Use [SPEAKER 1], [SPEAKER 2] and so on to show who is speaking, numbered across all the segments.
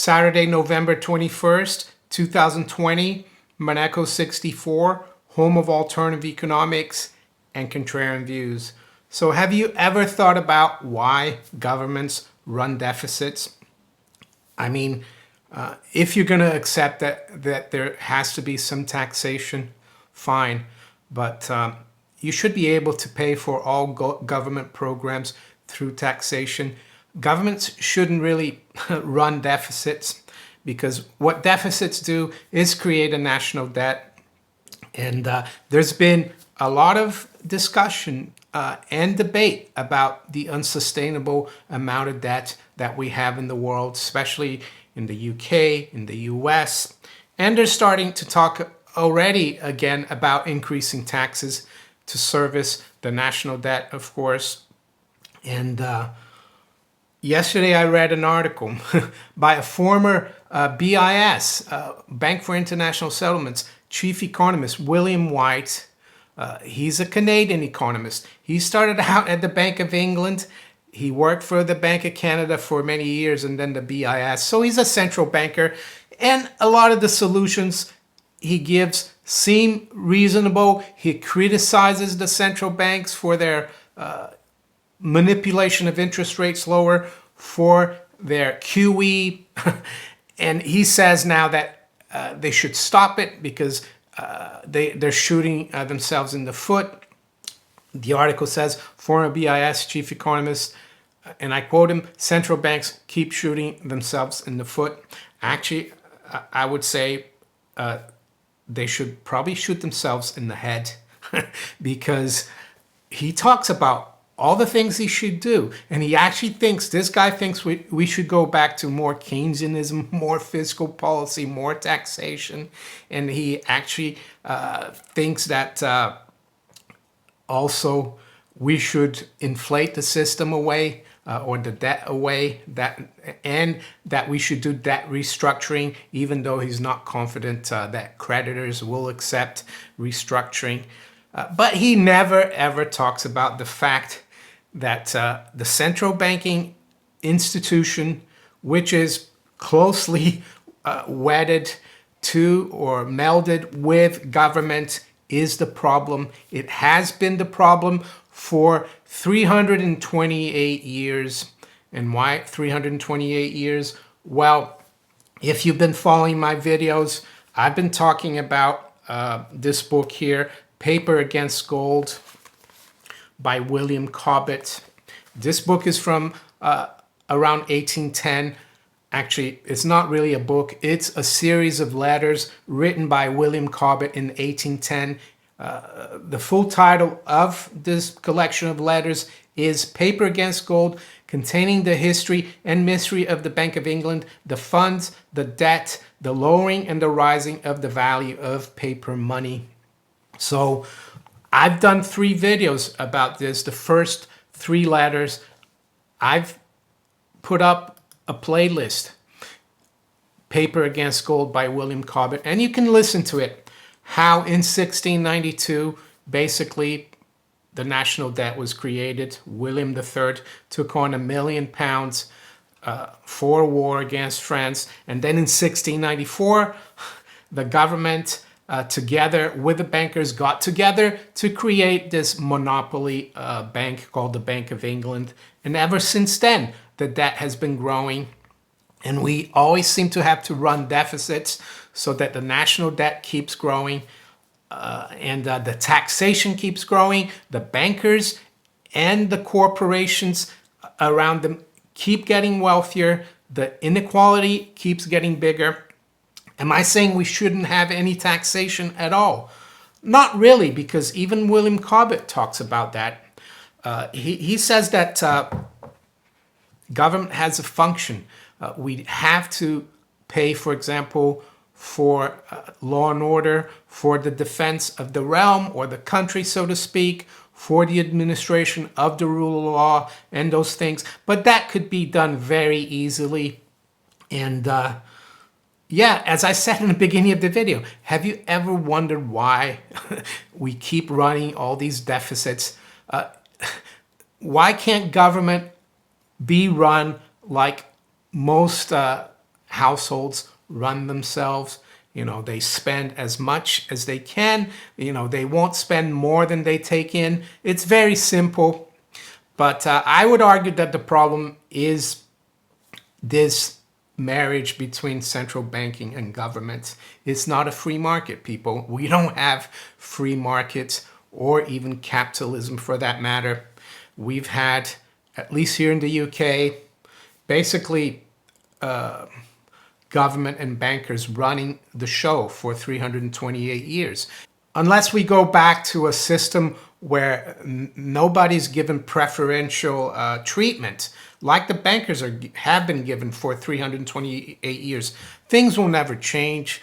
[SPEAKER 1] Saturday, November 21st, 2020, Monaco 64, home of alternative economics and contrarian views. So have you ever thought about why governments run deficits? I mean, if you're going to accept that there has to be some taxation, fine. But you should be able to pay for all government programs through taxation. Governments shouldn't really run deficits, because what deficits do is create a national debt. And there's been a lot of discussion and debate about the unsustainable amount of debt that we have in the world, especially in the UK, in the US. And they're starting to talk already again about increasing taxes to service the national debt, of course. And yesterday I read an article by a former BIS, Bank for International Settlements, chief economist, William White. He's a Canadian economist. He started out at the Bank of England. He worked for the Bank of Canada for many years and then the BIS. So he's a central banker. And a lot of the solutions he gives seem reasonable. He criticizes the central banks for their manipulation of interest rates lower, for their QE. And he says now that they should stop it because they're shooting themselves in the foot. The article says, former BIS chief economist, and I quote him, central banks keep shooting themselves in the foot. Actually, I would say they should probably shoot themselves in the head because he talks about all the things he should do. And he actually thinks, this guy thinks we should go back to more Keynesianism, more fiscal policy, more taxation. And he actually thinks that also we should inflate the system away or the debt away, and that we should do debt restructuring, even though he's not confident that creditors will accept restructuring. But he never ever talks about the fact that the central banking institution, which is closely wedded to or melded with government, is the problem. It has been the problem for 328 years. And why 328 years? Well, if you've been following my videos, I've been talking about this book here, Paper Against Gold by William Cobbett. This book is from around 1810. Actually, it's not really a book. It's a series of letters written by William Cobbett in 1810. The full title of this collection of letters is Paper Against Gold, containing the history and mystery of the Bank of England, the funds, the debt, the lowering and the rising of the value of paper money. So I've done 3 videos about this. The first 3 letters, I've put up a playlist, Paper Against Gold by William Cobbett, and you can listen to it. How in 1692, basically, the national debt was created. William III took on £1 million for war against France. And then in 1694, the government, together with the bankers, got together to create this monopoly bank called the Bank of England. And ever since then, the debt has been growing. And we always seem to have to run deficits so that the national debt keeps growing and the taxation keeps growing. The bankers and the corporations around them keep getting wealthier. The inequality keeps getting bigger. Am I saying we shouldn't have any taxation at all? Not really, because even William Cobbett talks about that. He says that government has a function. We have to pay, for example, for law and order, for the defense of the realm or the country, so to speak, for the administration of the rule of law and those things. But that could be done very easily. And yeah, as I said in the beginning of the video, have you ever wondered why we keep running all these deficits? Why can't government be run like most households run themselves. They spend as much as they can. They won't spend more than they take in. It's very simple. But I would argue that the problem is this marriage between central banking and government. It's not a free market, people. We don't have free markets or even capitalism for that matter. We've had, at least here in the UK, basically government and bankers running the show for 328 years. Unless we go back to a system where nobody's given preferential treatment, like the bankers have been given for 328 years, things will never change.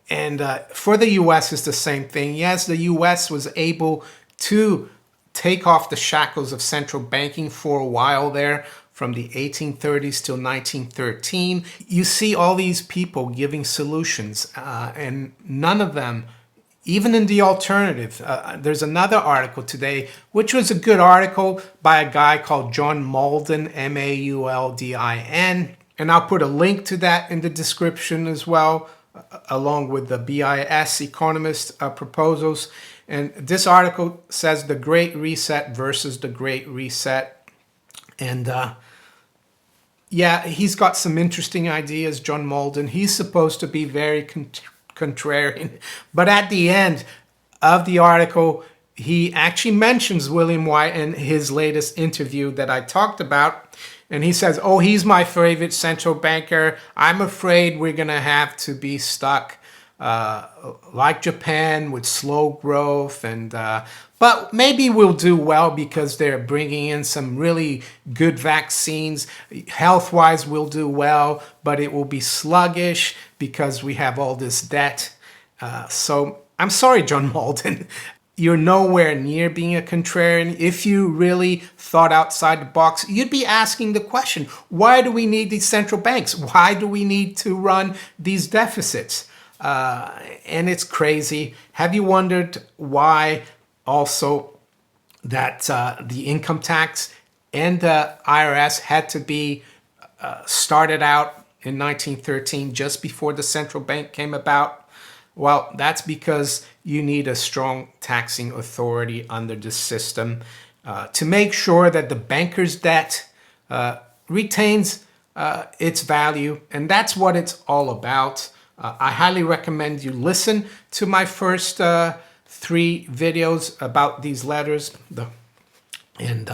[SPEAKER 1] And for the US, it's the same thing. Yes, the US was able to take off the shackles of central banking for a while there, from the 1830s till 1913. You see all these people giving solutions, and none of them, even in the alternative. There's another article today, which was a good article by a guy called John Mauldin, Mauldin, and I'll put a link to that in the description as well, along with the BIS economist proposals. And this article says the Great Reset versus the Great Reset. And yeah, he's got some interesting ideas, John Mauldin. He's supposed to be very contrarian. But at the end of the article, he actually mentions William White in his latest interview that I talked about. And he says, oh, he's my favorite central banker. I'm afraid we're going to have to be stuck like Japan with slow growth. But maybe we'll do well because they're bringing in some really good vaccines. Health-wise, we'll do well, but it will be sluggish because we have all this debt. So I'm sorry, John Mauldin. You're nowhere near being a contrarian. If you really thought outside the box, you'd be asking the question, why do we need these central banks? Why do we need to run these deficits? And it's crazy. Have you wondered why also that the income tax and the IRS had to be started out in 1913, just before the central bank came about? Well, that's because you need a strong taxing authority under the system to make sure that the banker's debt retains its value. And that's what it's all about. I highly recommend you listen to my first 3 videos about these letters. And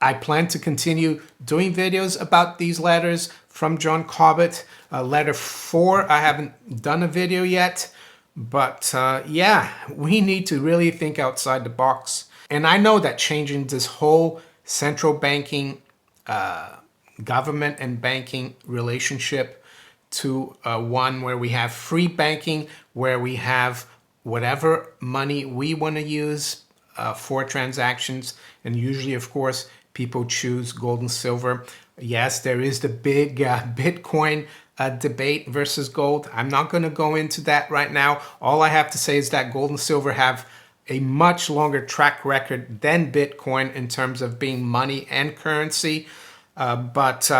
[SPEAKER 1] I plan to continue doing videos about these letters from John Cobbett. Letter 4, I haven't done a video yet. But yeah, we need to really think outside the box. And I know that changing this whole central banking, government and banking relationship to one where we have free banking, where we have whatever money we want to use for transactions. And usually, of course, people choose gold and silver. Yes, there is the big Bitcoin debate versus gold. I'm not going to go into that right now. All I have to say is that gold and silver have a much longer track record than Bitcoin in terms of being money and currency. But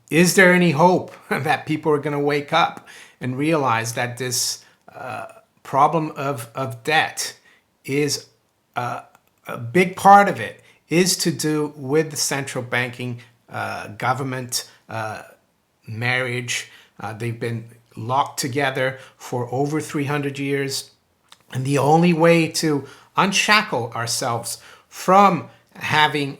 [SPEAKER 1] is there any hope that people are going to wake up and realize that this problem of debt is a big part of it is to do with the central banking government marriage. They've been locked together for over 300 years. And the only way to unshackle ourselves from having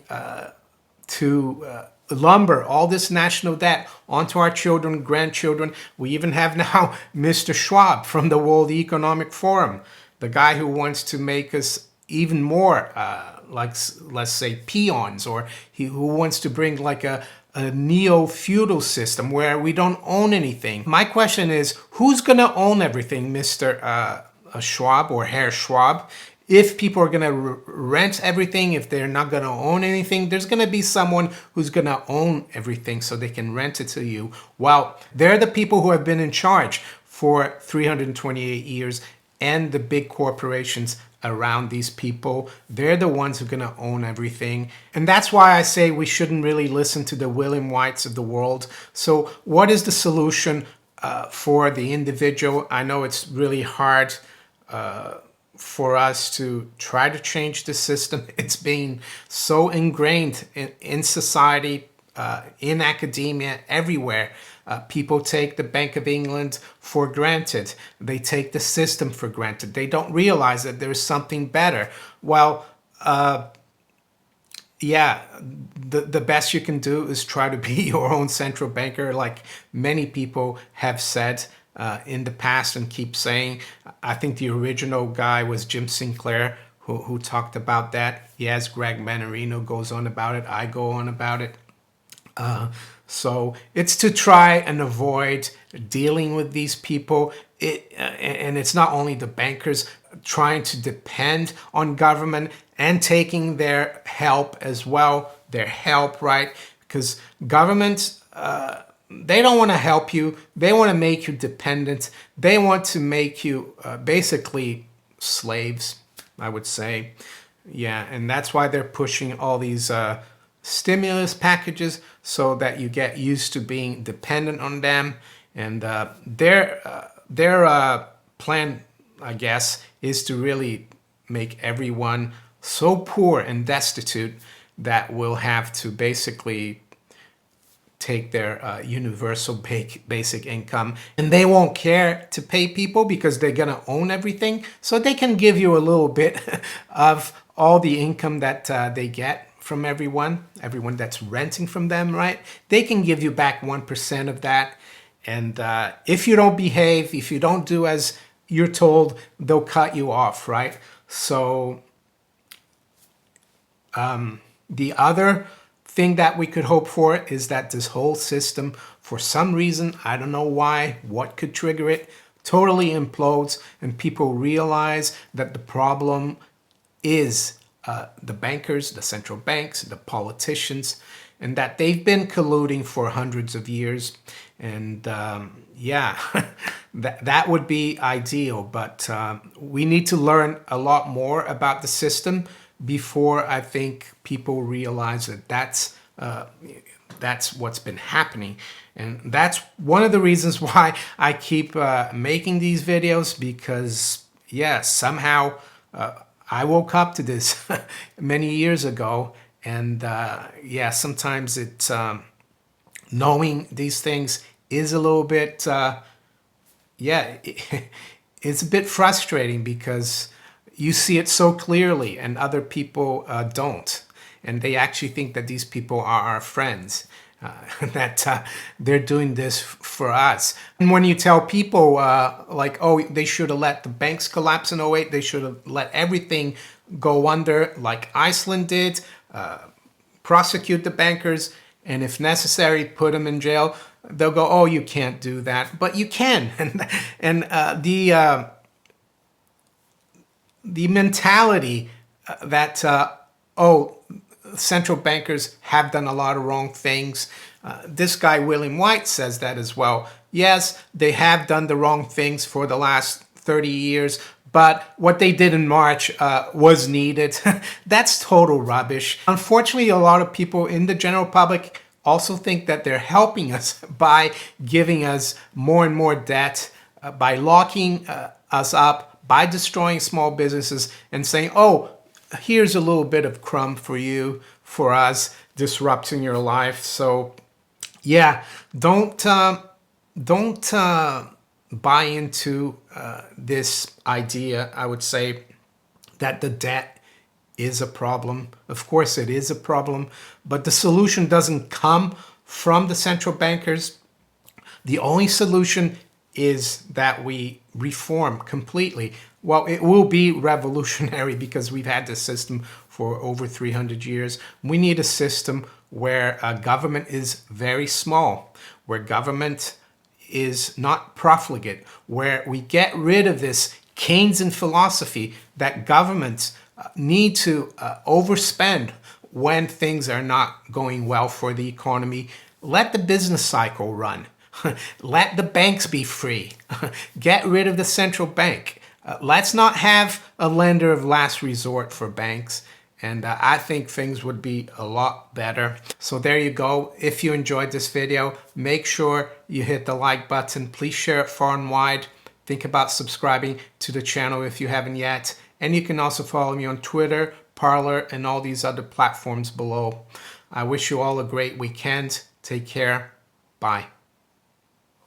[SPEAKER 1] to lumber all this national debt onto our children, grandchildren. We even have now Mr. Schwab from the World Economic Forum, the guy who wants to make us even more like, let's say, peons, or who wants to bring like a neo-feudal system where we don't own anything. My question is, who's going to own everything, Mr. Schwab or Herr Schwab? If people are going to rent everything, if they're not going to own anything, there's going to be someone who's going to own everything so they can rent it to you. Well, they're the people who have been in charge for 328 years, and the big corporations around these people. They're the ones who are going to own everything. And that's why I say we shouldn't really listen to the William Whites of the world. So what is the solution for the individual? I know it's really hard for us to try to change the system. It's being so ingrained in society, in academia, everywhere. People take the Bank of England for granted. They take the system for granted. They don't realize that there's something better. Well, yeah, the best you can do is try to be your own central banker, like many people have said in the past and keep saying. I think the original guy was Jim Sinclair, who talked about that. Yes, Greg Manarino goes on about it. I go on about it. So it's to try and avoid dealing with these people. And it's not only the bankers trying to depend on government and taking their help as well, right? Because governments, they don't want to help you. They want to make you dependent. They want to make you basically slaves, I would say. Yeah, and that's why they're pushing all these stimulus packages so that you get used to being dependent on them. And their plan, I guess, is to really make everyone so poor and destitute that we'll have to basically take their universal basic income, and they won't care to pay people because they're going to own everything. So they can give you a little bit of all the income that they get from everyone that's renting from them, right? They can give you back 1% of that. And if you don't behave, if you don't do as you're told, they'll cut you off, right? So the other thing that we could hope for is that this whole system, for some reason, I don't know why, what could trigger it, totally implodes and people realize that the problem is the bankers, the central banks, the politicians, and that they've been colluding for hundreds of years. And yeah, that would be ideal. But we need to learn a lot more about the system before I think people realize that that's what's been happening. And that's one of the reasons why I keep making these videos, because yeah, somehow I woke up to this many years ago. And yeah, sometimes it's knowing these things is a little bit, yeah, it's a bit frustrating because you see it so clearly and other people don't. And they actually think that these people are our friends, that they're doing this for us. And when you tell people like, oh, they should have let the banks collapse in '08, they should have let everything go under like Iceland did, prosecute the bankers, and if necessary, put them in jail, they'll go, oh, you can't do that. But you can. And the mentality that, oh, central bankers have done a lot of wrong things. This guy, William White, says that as well. Yes, they have done the wrong things for the last 30 years, but what they did in March was needed. That's total rubbish. Unfortunately, a lot of people in the general public also think that they're helping us by giving us more and more debt, by locking us up, by destroying small businesses and saying, oh, here's a little bit of crumb for you, for us, disrupting your life. So yeah, don't buy into this idea, I would say, that the debt is a problem. Of course it is a problem, but the solution doesn't come from the central bankers. The only solution is that we reform completely. Well, it will be revolutionary because we've had this system for over 300 years. We need a system where government is very small, where government is not profligate, where we get rid of this Keynesian philosophy that governments need to overspend when things are not going well for the economy. Let the business cycle run. Let the banks be free. Get rid of the central bank. Let's not have a lender of last resort for banks. And I think things would be a lot better. So there you go. If you enjoyed this video, make sure you hit the like button. Please share it far and wide. Think about subscribing to the channel if you haven't yet. And you can also follow me on Twitter, Parler, and all these other platforms below. I wish you all a great weekend. Take care. Bye.